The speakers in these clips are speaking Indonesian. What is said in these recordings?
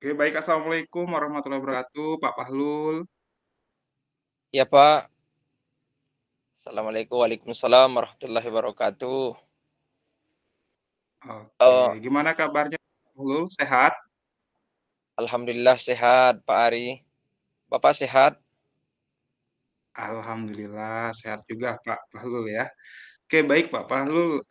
Oke, baik. Assalamualaikum warahmatullahi wabarakatuh, Pak Fahlul. Ya Pak, Assalamualaikum, waalaikumsalam warahmatullahi wabarakatuh. Oke, Eh, gimana kabarnya Pak Fahlul? Sehat? Alhamdulillah sehat Pak Ari. Bapak sehat? Alhamdulillah sehat juga Pak Fahlul ya. Oke, baik Pak Fahlul,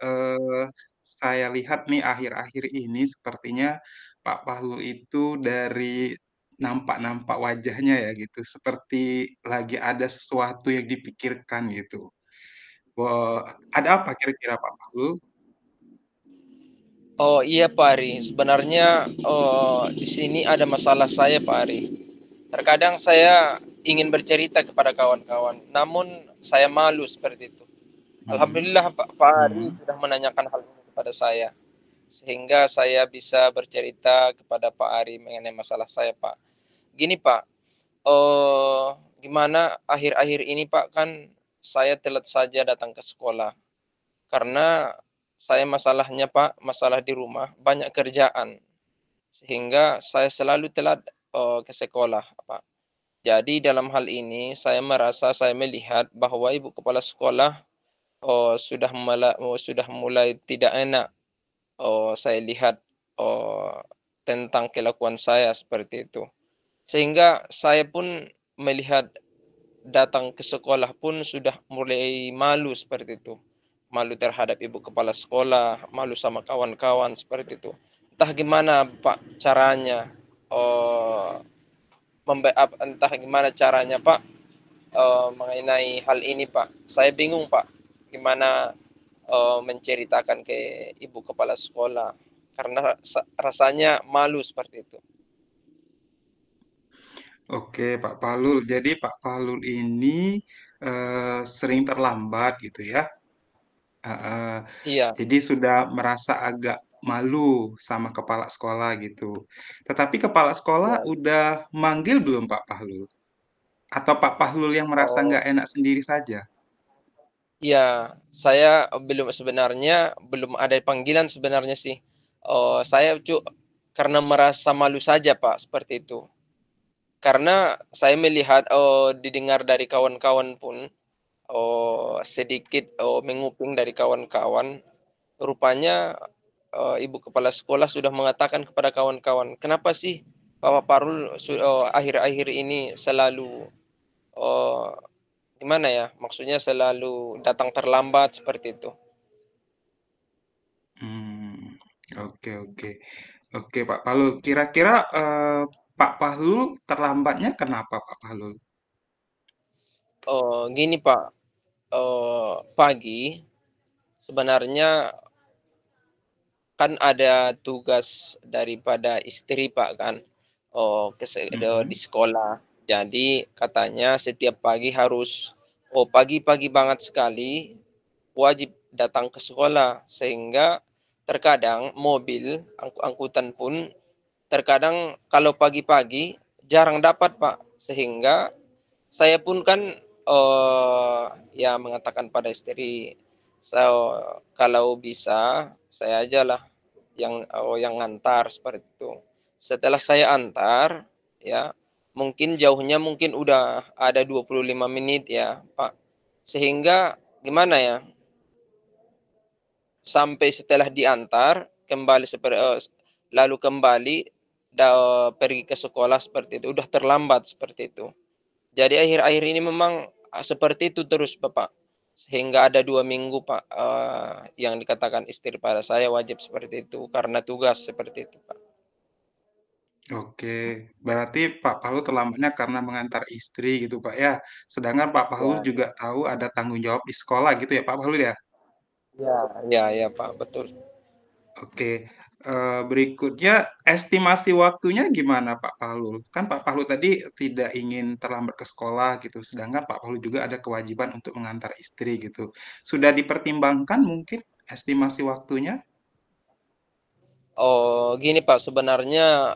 saya lihat nih akhir-akhir ini sepertinya Pak Fahlul itu dari nampak-nampak wajahnya ya gitu, seperti lagi ada sesuatu yang dipikirkan gitu. Ada apa kira-kira Pak Fahlul? Oh iya Pak Ari, sebenarnya di sini ada masalah saya Pak Ari. Terkadang saya ingin bercerita kepada kawan-kawan, namun saya malu seperti itu. Mhm, Alhamdulillah Pak Ari mhm. sudah menanyakan hal ini kepada saya, sehingga saya bisa bercerita kepada Pak Ari mengenai masalah saya Pak. Gini Pak, Oh, gimana akhir-akhir ini Pak, kan saya telat saja datang ke sekolah. Karena saya masalahnya Pak, masalah di rumah, banyak kerjaan. Sehingga saya selalu telat, ke sekolah Pak. Jadi dalam hal ini saya merasa saya melihat bahwa ibu kepala sekolah, sudah mulai tidak enak, saya lihat, tentang kelakuan saya seperti itu. Sehingga saya pun melihat datang ke sekolah pun sudah mulai malu seperti itu. Malu terhadap ibu kepala sekolah, malu sama kawan-kawan seperti itu. Entah gimana Pak caranya, entah gimana caranya Pak, mengenai hal ini Pak. Saya bingung Pak, gimana menceritakan ke ibu kepala sekolah karena rasanya malu seperti itu. Oke, Pak Palul. Jadi Pak Palul ini sering terlambat gitu ya. Heeh. Iya. Jadi sudah merasa agak malu sama kepala sekolah gitu. Tetapi kepala sekolah Ya. udah manggil belum Pak Pahlul? Atau Pak Pahlul yang merasa Oh. nggak enak sendiri saja? Iya, saya belum ada panggilan sebenarnya sih. Saya karena merasa malu saja Pak, seperti itu. Karena saya melihat, didengar dari kawan-kawan pun, sedikit, menguping dari kawan-kawan, rupanya, ibu kepala sekolah sudah mengatakan kepada kawan-kawan, "Kenapa sih Bapak Parul akhir-akhir ini selalu, eee, gimana ya, maksudnya selalu datang terlambat," seperti itu. Hmm, oke oke. Oke Pak Pahlul. Kira-kira Pak Pahlul terlambatnya kenapa Pak Pahlul? Gini Pak, pagi sebenarnya kan ada tugas daripada istri Pak kan, di Mhm. sekolah. Jadi katanya setiap pagi harus pagi-pagi banget sekali wajib datang ke sekolah, sehingga terkadang mobil angkutan pun terkadang kalau pagi-pagi jarang dapat Pak, sehingga saya pun kan, ya mengatakan pada istri, so kalau bisa saya ajalah yang ngantar seperti itu. Setelah saya antar, ya, mungkin jauhnya mungkin udah ada 25 menit ya, Pak. Sehingga gimana ya, sampai setelah diantar lalu kembali pergi ke sekolah seperti itu, udah terlambat seperti itu. Jadi akhir-akhir ini memang, seperti itu terus Bapak. Sehingga ada 2 minggu Pak, yang dikatakan istri pada saya wajib seperti itu karena tugas seperti itu Pak. Oke, berarti Pak Pahlul terlambatnya karena mengantar istri gitu Pak ya. Sedangkan Pak Pahlul Ya. juga tahu ada tanggung jawab di sekolah gitu ya Pak Pahlul ya. Ya. Ya ya Pak, betul. Oke, berikutnya estimasi waktunya gimana Pak Pahlul? Kan Pak Pahlul tadi tidak ingin terlambat ke sekolah gitu, sedangkan Pak Pahlul juga ada kewajiban untuk mengantar istri gitu. Sudah dipertimbangkan mungkin estimasi waktunya? Oh, gini Pak, sebenarnya,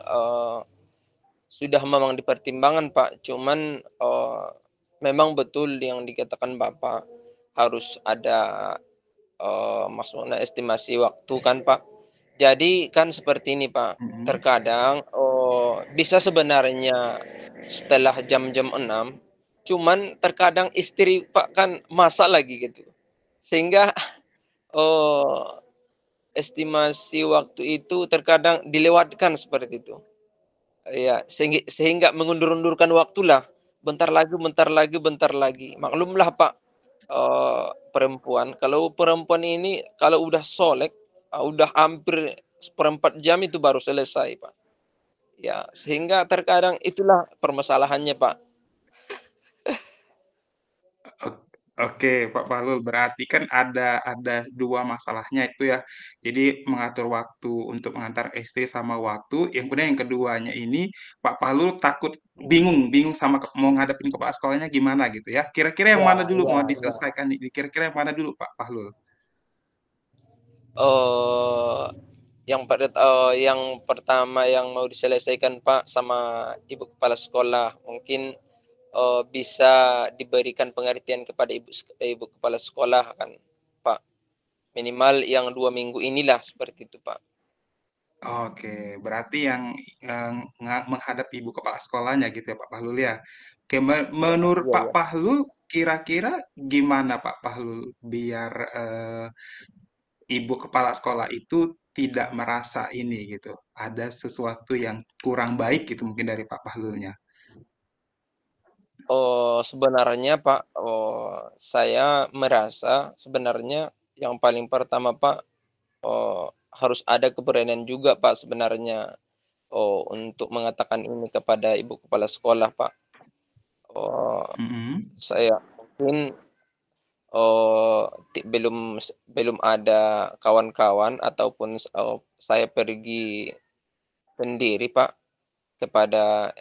sudah memang dipertimbangkan Pak, cuman, memang betul yang dikatakan Bapak, harus ada, maksudnya estimasi waktu kan Pak. Jadi kan seperti ini Pak, Mhm. terkadang, bisa sebenarnya setelah jam-jam 6, cuman terkadang istri Pak kan masak lagi gitu, sehingga, eee, estimasi waktu itu terkadang dilewatkan seperti itu. Iya, sehingga mengundur-undurkan waktulah, bentar lagi bentar lagi bentar lagi. Maklumlah Pak, perempuan, kalau perempuan ini kalau udah solek, udah hampir seperempat jam itu baru selesai Pak. Ya, sehingga terkadang itulah permasalahannya Pak. Ok oke, Pak Bahlul, berarti kan ada 2 masalahnya itu ya. Jadi mengatur waktu untuk mengantar istri sama waktu, yang kemudian yang keduanya ini Pak Bahlul takut bingung bingung sama mau ngadepin kepala sekolahnya gimana gitu ya. Kira-kira yang Iya mana dulu iya mau iya. diselesaikan ini? Kira-kira yang mana dulu Pak Bahlul? Eee, yang pertama yang mau diselesaikan Pak sama ibu kepala sekolah, mungkin bisa diberikan pengertian kepada ibu kepala sekolah kan, Pak. Minimal yang 2 minggu inilah, seperti itu, Pak. Oke, berarti yang, menghadap ibu kepala sekolahnya gitu ya Pak Bahlul ya. Oke, Iya menurut iya Pak iya. Bahlul kira-kira gimana Pak Bahlul biar, ibu kepala sekolah itu tidak merasa ini gitu, ada sesuatu yang kurang baik gitu mungkin dari Pak Bahlulnya? Sebenarnya Pak, saya merasa sebenarnya yang paling pertama Pak, harus ada keberanian juga Pak sebenarnya, untuk mengatakan ini kepada ibu kepala sekolah Pak. Eee, Mhm, saya mungkin Oh, belum ada kawan-kawan ataupun saya pergi sendiri, Pak, kepada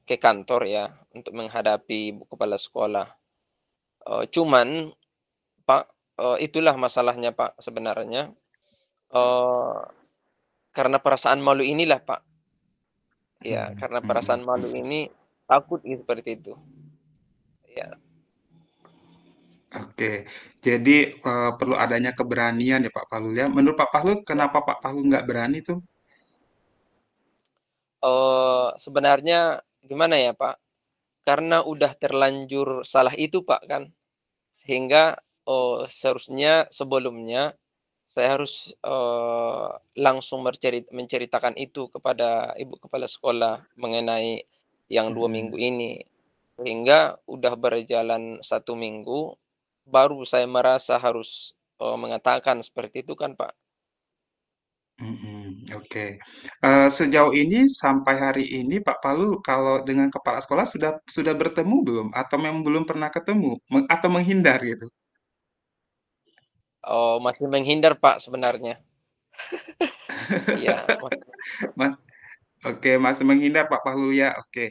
ke kantor ya, untuk menghadapi ibu kepala sekolah. Cuman Pak, itulah masalahnya, Pak, sebenarnya, eee, karena perasaan malu inilah, Pak. Ya, mmm, karena mhm perasaan malu mhm. ini takut seperti itu. Ya. Oke, jadi, perlu adanya keberanian ya Pak Bahlul ya. Menurut Pak Bahlul Ya. kenapa Pak Bahlul nggak berani tuh? Sebenarnya gimana ya, Pak, karena udah terlanjur salah itu, Pak, kan. Sehingga, seharusnya sebelumnya saya harus, langsung menceritakan itu kepada ibu kepala sekolah mengenai yang 2 minggu Mhm. ini. Sehingga udah berjalan 1 minggu, baru saya merasa harus, mengatakan seperti itu kan, Pak. Mhm, oke. Sejauh ini sampai hari ini Pak Palul kalau dengan kepala sekolah sudah bertemu belum? Atau memang belum pernah ketemu? Atau menghindar gitu? Masih menghindar, Pak, sebenarnya. Iya, Mas oke, masih menghindar Pak Palul ya, oke.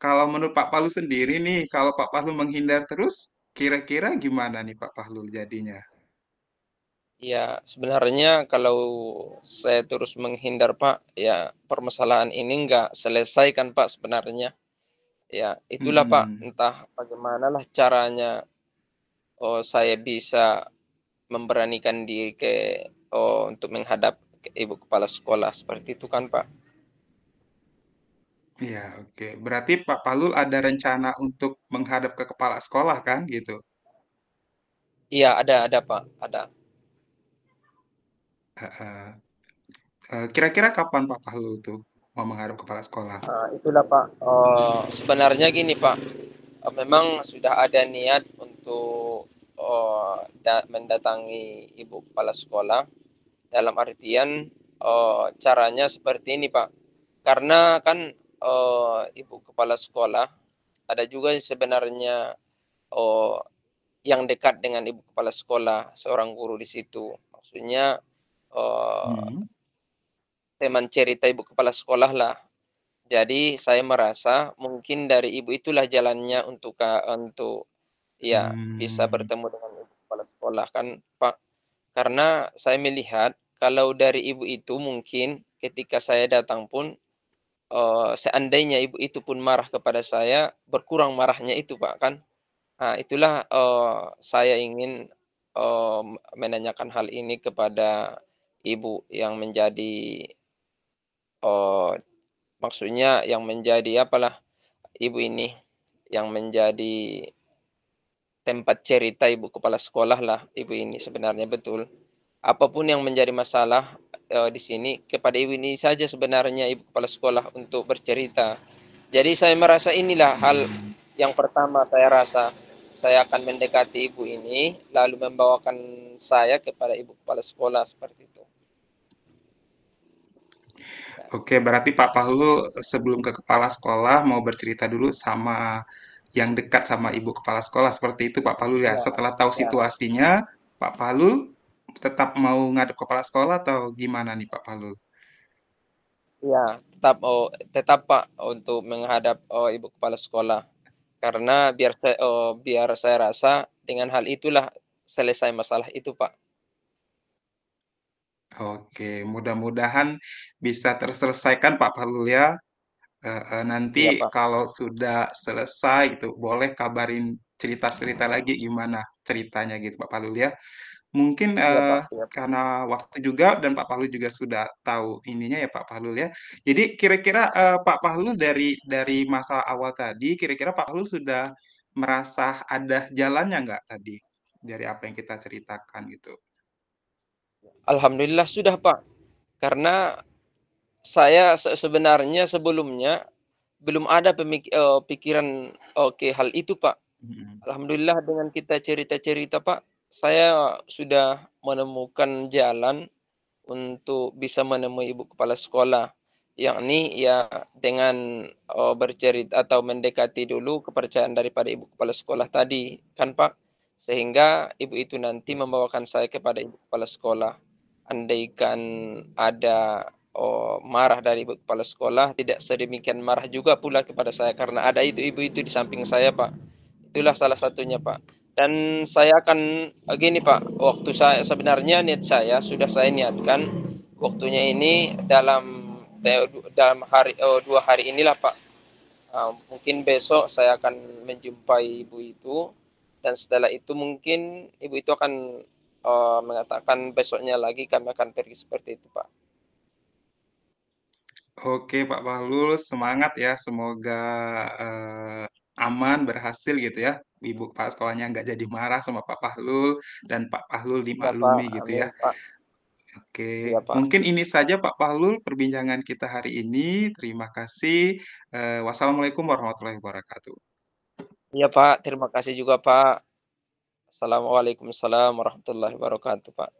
Kalau menurut Pak Palul sendiri nih, kalau Pak Palul menghindar terus, kira-kira gimana nih Pak Palul jadinya? iya, sebenarnya kalau saya terus menghindar, Pak, ya permasalahan ini nggak selesai kan, Pak, sebenarnya. Ya, itulah Pak, Mhm, entah bagimanalah caranya, saya bisa memberanikan diri untuk menghadap ke ibu kepala sekolah, seperti itu kan, Pak. iya, oke. Berarti Pak Palul ada rencana untuk menghadap ke kepala sekolah kan, gitu? Iya, ada Pak, ada. Heeh. Kira-kira kapan Pak Palul tuh mau menghadap kepala sekolah? Itulah Pak, sebenarnya gini Pak, memang sudah ada niat untuk, mendatangi ibu kepala sekolah, dalam artian, caranya seperti ini Pak, karena kan, ibu kepala sekolah ada juga sebenarnya, eee, yang dekat dengan ibu kepala sekolah, seorang guru di situ. Maksudnya, eee, Mhm. teman cerita ibu kepala sekolah lah. Jadi saya merasa mungkin dari ibu itulah jalannya untuk ya bisa Mmm, bertemu dengan ibu kepala sekolah kan, Pak. Karena saya melihat kalau dari ibu itu mungkin ketika saya datang pun, seandainya ibu itu pun marah kepada saya, berkurang marahnya itu, Pak, kan. Nah, itulah, saya ingin, menanyakan hal ini kepada ibu yang menjadi, eee, maksudnya yang menjadi apalah, ibu ini, yang menjadi tempat cerita ibu kepala sekolah lah, ibu ini sebenarnya betul. Apapun yang menjadi masalah, di sini kepada ibu ini saja sebenarnya ibu kepala sekolah untuk bercerita. Jadi saya merasa inilah hal yang pertama saya rasa, saya akan mendekati ibu ini, lalu membawakan saya kepada ibu kepala sekolah, seperti itu. Ya, Oke, berarti Pak Pahlul sebelum ke kepala sekolah mau bercerita dulu sama yang dekat sama ibu kepala sekolah seperti itu Pak Pahlul ya. iya, Setelah tahu iya, situasinya, Pak Pahlul tetap mau ngadep kepala sekolah atau gimana nih Pak Pahlul? iya, tetap Pak, untuk menghadap, ibu kepala sekolah. Karena biar saya rasa dengan hal itulah selesai masalah itu, Pak. Oke, mudah-mudahan bisa terselesaikan Pak Pahlul ya. Nanti Iya, Pak. kalau sudah selesai gitu, boleh kabarin cerita-cerita lagi gimana ceritanya gitu Pak Pahlul ya. Mungkin, Iya, Pak, iya, Pak. karena waktu juga dan Pak Pahlul juga sudah tahu ininya ya Pak Pahlul ya. Jadi kira-kira, Pak Pahlul dari masalah awal tadi, kira-kira Pak Pahlul sudah merasa ada jalannya nggak tadi? Dari apa yang kita ceritakan gitu? Alhamdulillah sudah, Pak. Karena saya sebenarnya sebelumnya belum ada pikiran oke hal itu, Pak. Mhm. Alhamdulillah dengan kita cerita-cerita, Pak, saya sudah menemukan jalan untuk bisa menemui ibu kepala sekolah, yakni ya dengan, atau mendekati dulu kepercayaan daripada ibu kepala sekolah tadi, kan, Pak. Sehingga ibu itu nanti membawakan saya kepada ibu kepala sekolah. Andaikan ada, marah dari ibu kepala sekolah, tidak sedemikian marah juga pula kepada saya karena ada itu ibu itu di samping saya, Pak. Itulah salah satunya, Pak. Dan saya akan gini, Pak, waktu saya sebenarnya niat saya sudah saya niatkan waktunya ini dalam 2 hari inilah, Pak. Mungkin besok saya akan menjumpai ibu itu dan setelah itu mungkin ibu itu akan, mengatakan besoknya lagi kami akan pergi seperti itu, Pak. Oke Pak Bahlul, semangat ya. Semoga aman, berhasil gitu ya. Ibu kepala sekolahnya nggak jadi marah sama Pak Bahlul dan Pak Bahlul Iya, Pak. dimaklumi gitu Amin, ya. Pak. Oke, Iya, Pak. mungkin ini saja Pak Bahlul perbincangan kita hari ini. Terima kasih. Wassalamualaikum warahmatullahi wabarakatuh. Iya, Pak. Terima kasih juga, Pak. Assalamualaikum warahmatullahi wabarakatuh, Pak.